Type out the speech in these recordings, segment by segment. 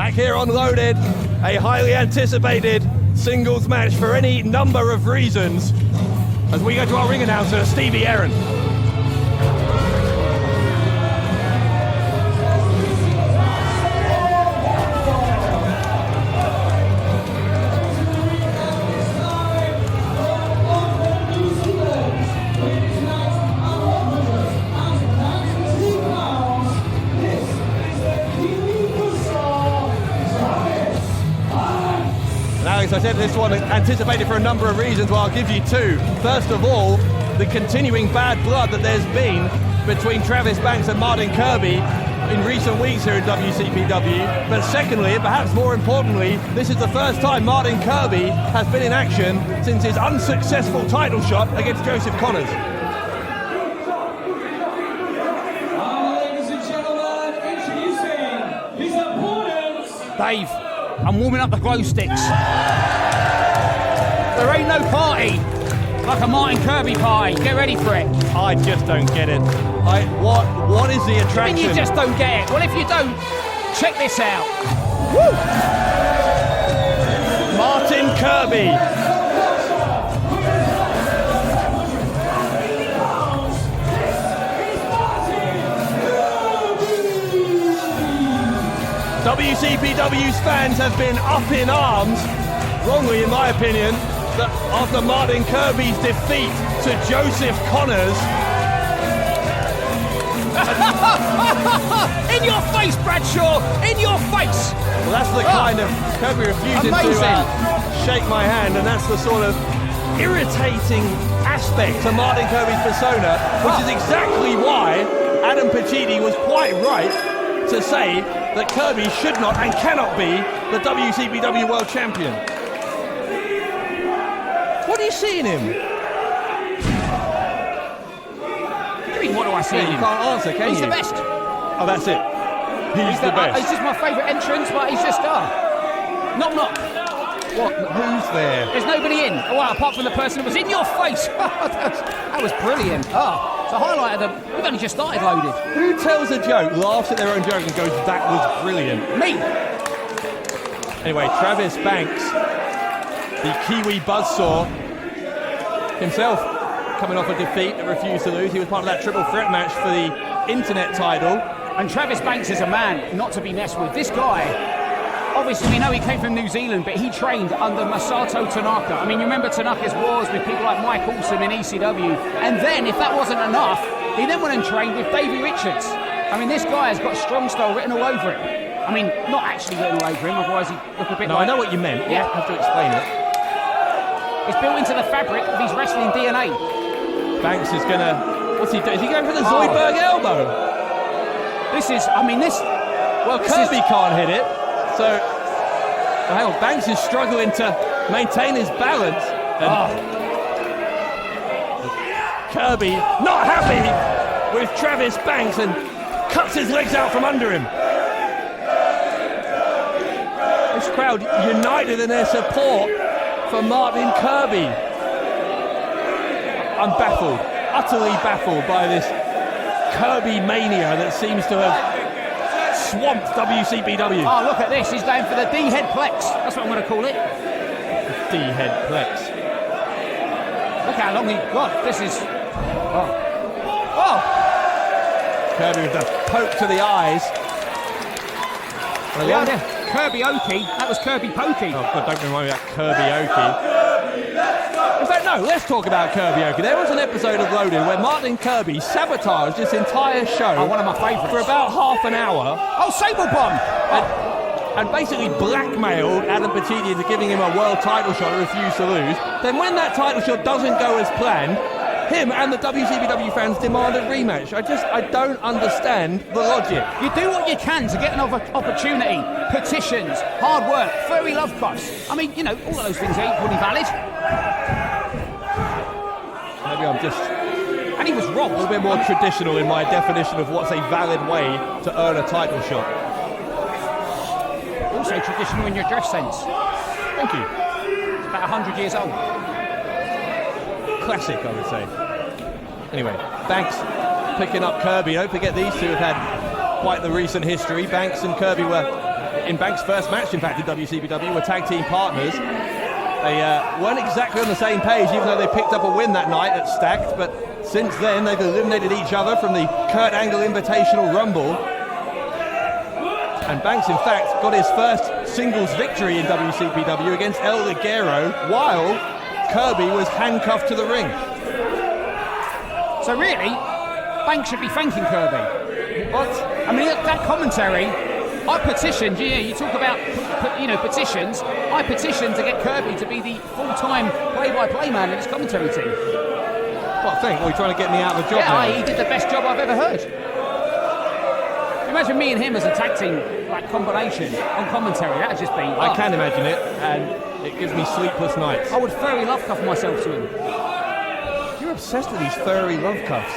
Back here on Loaded, a highly anticipated singles match for any number of reasons. As we go to our ring announcer, Stevie Aaron. Alex, I said this one anticipated for a number of reasons. Well, I'll give you two. First of all, the continuing bad blood that there's been between Travis Banks and Martin Kirby in recent weeks here in WCPW. But secondly, and perhaps more importantly, this is the first time Martin Kirby has been in action since his unsuccessful title shot against Joseph Connors. Ladies and gentlemen, introducing his opponents. Dave, I'm warming up the glow sticks. There ain't no party like a Martin Kirby party. Get ready for it. I just don't get it. What is the attraction? I mean, you just don't get it. Well, if you don't, check this out. Woo! Martin Kirby. WCPW's fans have been up in arms, wrongly in my opinion, that after Martin Kirby's defeat to Joseph Connors. In your face, Bradshaw! In your face! Well, that's the kind of Kirby refusing to shake my hand, and that's the sort of irritating aspect to Martin Kirby's persona, which is exactly why Adam Pacitti was quite right to say that Kirby should not and cannot be the WCPW World Champion. What do you see in him? What do I see in him? You can't answer, can you? He's the best. Oh, that's it. He's the best. He's just my favourite entrance, but he's just knock knock. What? Who's there? There's nobody in. Oh, well, apart from the person who was in your face. that was brilliant. Oh, it's a highlight of the. We've only just started Loaded. Who tells a joke, laughs at their own joke, and goes, "That was brilliant"? Me. Anyway, Travis Banks, the Kiwi buzzsaw himself, coming off a defeat and refused to lose. He was part of that triple threat match for the internet title. And Travis Banks is a man not to be messed with. This guy, obviously we know he came from New Zealand, but he trained under Masato Tanaka. I mean, you remember Tanaka's wars with people like Mike Awesome in ECW. And then, if that wasn't enough, he then went and trained with Davey Richards. I mean, this guy has got strong style written all over him. I mean, not actually written all over him, otherwise he'd look a bit No, like... I know what you meant. Yeah. You have to explain it. It's built into the fabric of his wrestling DNA. Banks is gonna... What's he doing? Is he going for the Zoidberg elbow? This is, I mean, this... Well, Kirby can't hit it, so... Well, hang on, Banks is struggling to maintain his balance. And Kirby not happy with Travis Banks and cuts his legs out from under him. This crowd united in their support for Martin Kirby. I'm baffled, utterly baffled by this Kirby mania that seems to have swamped WCPW. Oh, look at this. He's going for the D-head plex. That's what I'm going to call it. D-head plex. Look how long he got. This is... Oh. Kirby with the poke to the eyes. Yeah, Kirby Oki. That was Kirby Pokey. Oh, God, don't remind me of that Kirby Oki. In fact, no, let's talk about Kirby Oki. There was an episode of Loaded where Martin Kirby sabotaged this entire show. Oh, one of my favourites. For about half an hour. Oh, Sable Bomb! And basically blackmailed Adam Pacitti into giving him a world title shot and refused to lose. Then when that title shot doesn't go as planned, him and the WCPW fans demand a rematch. I don't understand the logic. You do what you can to get another opportunity. Petitions, hard work, furry love cups. I mean, you know, all of those things are equally valid. Maybe I'm just And he was robbed. a little bit more traditional in my definition of what's a valid way to earn a title shot. Also traditional in your dress sense. Thank you. It's about 100 years old. Classic, I would say. Anyway, Banks picking up Kirby. Don't forget these two have had quite the recent history. Banks and Kirby were in Banks' first match, in fact, in WCPW, were tag team partners. They weren't exactly on the same page, even though they picked up a win that night at Stacked, but since then they've eliminated each other from the Kurt Angle Invitational Rumble. And Banks, in fact, got his first singles victory in WCPW against El Ligero while Kirby was handcuffed to the ring. So really, Banks should be thanking Kirby. What? I mean, that commentary, I petitioned, you talk about, petitions, I petitioned to get Kirby to be the full-time play-by-play man in his commentary team. What thing? Are you trying to get me out of a job now? Yeah, he did the best job I've ever heard. Imagine me and him as a tag team combination on commentary. That'd just be. I can imagine it, and it gives me sleepless nights. I would furry love cuff myself to him. You're obsessed with these furry love cuffs.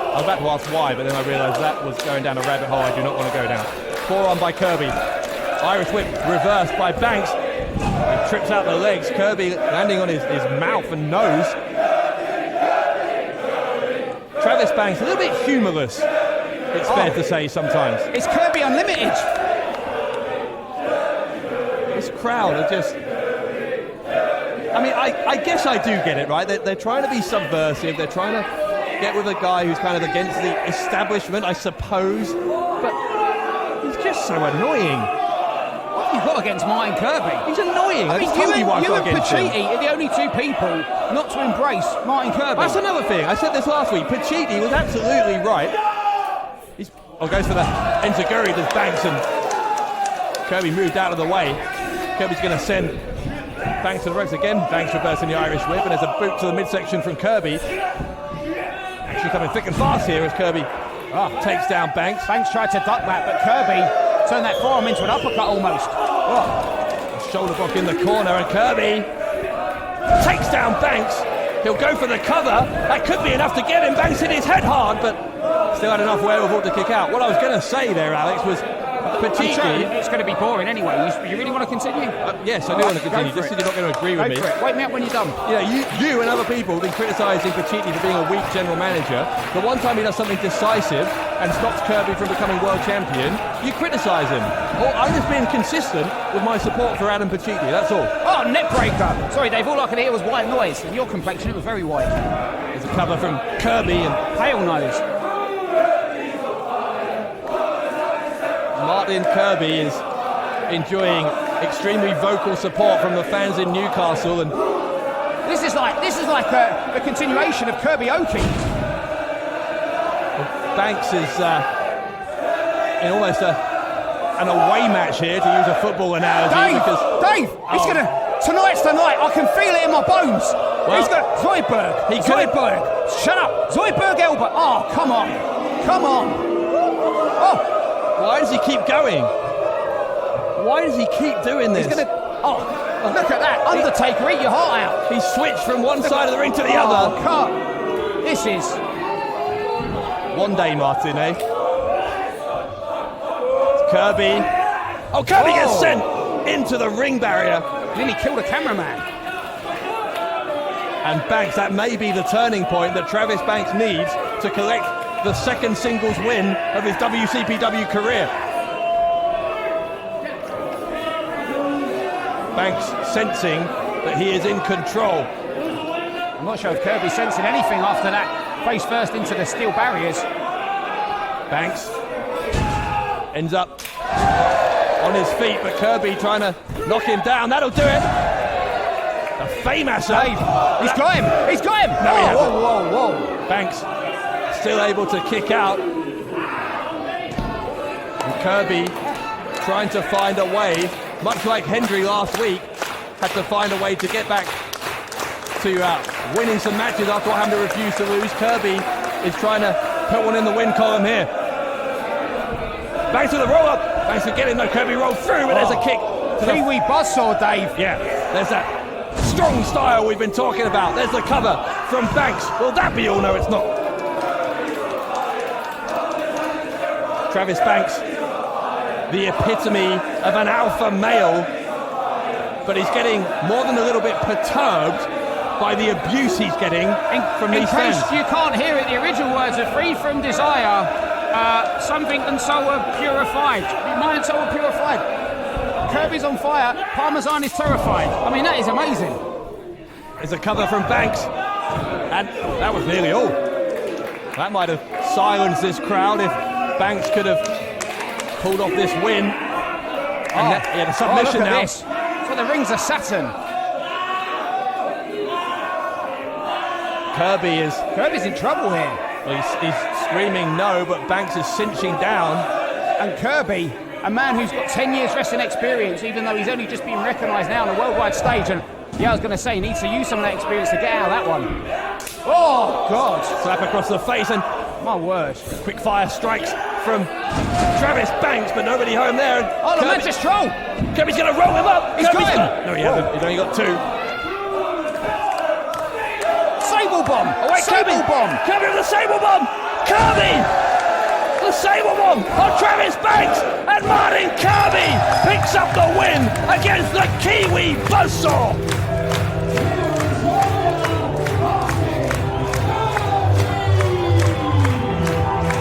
I was about to ask why, but then I realised that was going down a rabbit hole I do not want to go down. Forearm by Kirby. Irish whip reversed by Banks. He trips out the legs. Kirby landing on his mouth and nose. Travis Banks, a little bit humorless, it's fair to say sometimes. It's Kirby Unlimited. This crowd are just... I mean, I guess I do get it, right? They're trying to be subversive. They're trying to get with a guy who's kind of against the establishment, I suppose. But he's just so annoying. What have you got against Martin Kirby? He's annoying. I mean, you and Pacitti are the only two people not to embrace Martin Kirby. That's another thing. I said this last week. Pacitti was absolutely right. Goes for the enziguri to Banks, and Kirby moved out of the way. Kirby's going to send Banks to the ropes again. Banks reversing the Irish whip, and there's a boot to the midsection from Kirby. Actually coming thick and fast here as Kirby takes down Banks. Banks tried to duck that, but Kirby turned that forearm into an uppercut almost. Shoulder block in the corner, and Kirby takes down Banks. He'll go for the cover. That could be enough to get him. Banks hit his head hard, but still had enough wherewithal to kick out. What I was going to say there, Alex, was Pacitti... It's going to be boring anyway. You really want to continue? Yes, I do want to continue. Just because you're not going to agree with me. Wake me up when you're done. Yeah, you and other people have been criticising Pacitti for being a weak general manager. The one time he does something decisive and stops Kirby from becoming world champion, you criticise him. Or I'm just being consistent with my support for Adam Pacitti, that's all. Oh, neck breaker. Sorry, Dave, all I could hear was white noise. In your complexion, it was very white. There's a cover from Kirby and pale nose. Martin Kirby is enjoying extremely vocal support from the fans in Newcastle, and this is like a continuation of Kirby Oki. Banks is in almost an away match here, to use a football analogy. Dave, it's tonight's the night. I can feel it in my bones. Well, he's got Zoidberg. Shut up, Zoidberg Elba. Oh, come on. Oh. Why does he keep going? Why does he keep doing this? He's gonna. Oh, look at that! Undertaker, eat your heart out. He switched from one side of the ring to the other. Cut. This is one day, Martin, eh? It's Kirby. Oh, Kirby gets sent into the ring barrier. Nearly killed a cameraman. And Banks, that may be the turning point that Travis Banks needs to collect the second singles win of his WCPW career. Banks sensing that he is in control. I'm not sure if Kirby's sensing anything after that face first into the steel barriers. Banks ends up on his feet, but Kirby trying to knock him down. That'll do it. The famous Dave. He's got him. No, he hasn't. Whoa. Banks still able to kick out. And Kirby trying to find a way, much like Hendry last week, had to find a way to get back to winning some matches after having to refuse to lose. Kirby is trying to put one in the win column here. Banks with a roll up. Banks to get in, though. Kirby rolled through, but there's a kick. Kiwi buzzsaw, Dave. Yeah, there's that strong style we've been talking about. There's the cover from Banks. Will that be all? No, it's not. Travis Banks, the epitome of an alpha male, but he's getting more than a little bit perturbed by the abuse he's getting from these fans. In case you can't hear it, the original words are free from desire, something and so are purified. Mine and so are purified. Kirby's on fire. Parmesan is terrified. I mean, that is amazing. There's a cover from Banks. And that was nearly all. That might have silenced this crowd if Banks could have pulled off this win. And he had a submission look at now. This. So the rings of Saturn. Kirby's in trouble here. He's screaming no, but Banks is cinching down. And Kirby, a man who's got 10 years wrestling experience, even though he's only just been recognised now on a worldwide stage. And yeah, I was going to say, he needs to use some of that experience to get out of that one. Oh, God. Slap across the face and my word. Quick fire strikes from Travis Banks, but nobody home there. Oh, the Mantis Troll. Kirby's going to roll him up. He's got him. No, he hasn't. He's only got two. Sable bomb. Oh, wait, Sable bomb. Kirby with the Sable bomb. Kirby. The Sable bomb on Travis Banks. And Martin Kirby picks up the win against the Kiwi Buzzsaw.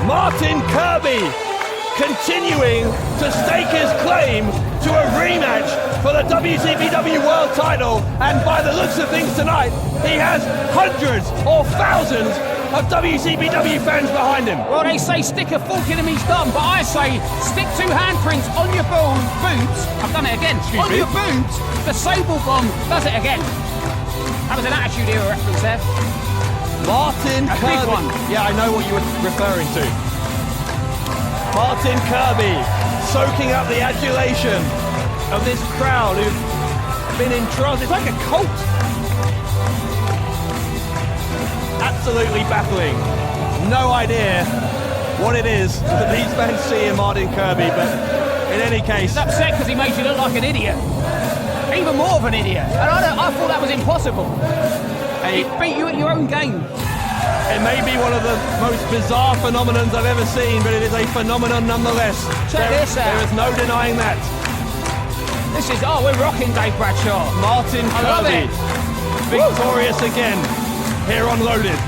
Martin Kirby continuing to stake his claim to a rematch for the WCPW World title, and by the looks of things tonight, he has hundreds or thousands of WCPW fans behind him. Well, they say stick a fork in him, he's done, but I say stick two handprints on your boots. I've done it again. Excuse me? Your boots, the Sable bomb does it again. That was an Attitude Era reference there. Martin A Kirby. big one. Yeah, I know what you were referring to. Martin Kirby soaking up the adulation of this crowd who've been entranced. It's like a cult. Absolutely baffling. No idea what it is that these fans see in Martin Kirby, but in any case... He's upset because he made you look like an idiot. Even more of an idiot. And I thought that was impossible. He beat you at your own game. It may be one of the most bizarre phenomenons I've ever seen, but it is a phenomenon nonetheless. Check this out. There is no denying that. This is, we're rocking Dave Bradshaw. Martin I love Kirby, it. victorious again here on Loaded.